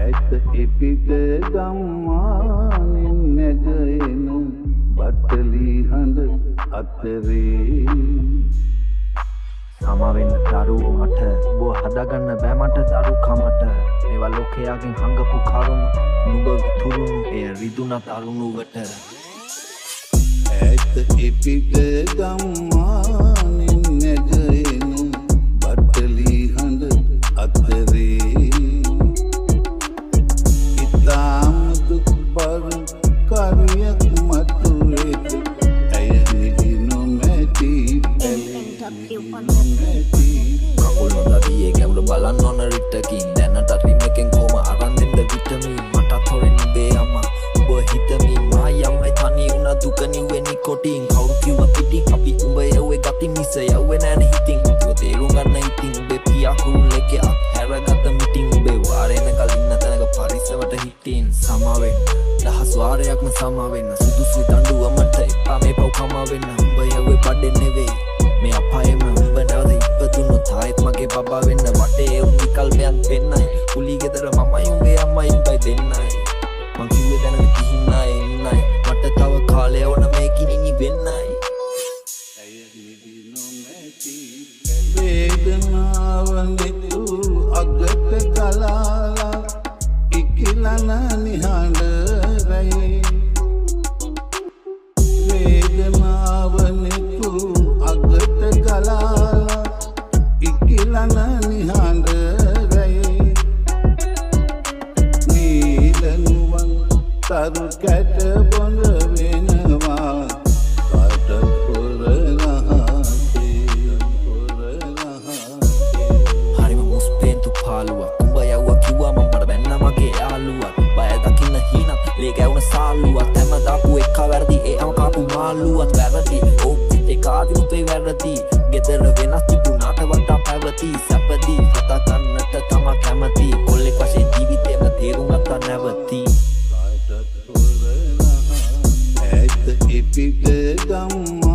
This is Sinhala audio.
ඇත එපිට ගම්මානෙන් නැගෙන බටලි හඬ අතරේ සමාවෙන්න දරුවෝ මට බෝ හදාගන්න බෑ මට දරු කමට මේවා ලෝකයාගෙන් හංගපු කරුණු නුඹ විතුරුණු එය රිදුන තරුණුවට ඇත එපිට ගම්මානෙන් නැගෙන බටලි හඬ අතරේ ඉතාම දුක් බර කරියක් මතුවේද ඇය නිදි නොමැති කකුල් නොදවියේ ගැවුල බලන්න ඕන රිට්ටකින් දැනට රිමෙකෙන් කොම අරන් දෙන්න විටමින් මටත් හොරෙන් උඹේ අම්මා උඹ හිතමින් මායි අම්මයි තනි වුණා දුක නිවෙ නිකොටින් කවුරු කිව්ව පිටින් අපි උඹ යව්වේ ගතින් මිස යව්වේ නෑනේ හිතින් උඹ තේරුම් ගන්න ඉතින් උඹේ පියා කුරුල්ලෙක්ගේ අත්හැරගත්ත මිටින් උඹේ වාරේන කලින් නැතනක පරිසවට හිටින් සමාවෙන්න දහස් වාරයක්ම සමාවෙන්න සුදුසු දඬුවමට එපා මේ පව් කම වෙන්න උඹ යව්වේ බඩේ නෙවෙයි මේ අපායෙම උඹ නැවත ඉපදුණු තායිත් මගේ බබා වෙන්න වටේ උන්ගේ කල්පයක් වෙන්නයි කුලී ගෙදර මමයි උඹේ අම්මයි උඹයි දෙන්නයි මං කිව්වේ දැනට කිහින්නයි එන්නයි මට තව කාලය ඕන මේකින් ඉනි වෙන්නයි ඇය නිදි නොමැති වේදනාව නිතු අගට ගලාලා ඉකිලන නිහඬ රැයි වේදනාව නිතු අගට ගලාලා ඉකිලන නිහඬ රැයි නීලනුවන් තරු කැට බොඳ වෙනවා කට හරිම මුස්පේන්තු පාලුවක් උඹ යව්වා කිව්වා මම මට බැන්න මගේ යාළුවා බය දකින්න හීනක් ලේ ගැවුන සාලුවක් හැම දාපු එක වැරදි ඒ අම කාපු මාළුවත් වැරදි ඕප්පිට එක ආදිමුතේ වැරදි ගෙදර වෙනස් තිබුණාට වටා පැවති සැපදි කතා කරන්නට තම කැමති කොල්ලෙක් වශයෙන් ජීවිතේම තේරුම් ගත්තා නැවති ඇත එපිට ගම්ම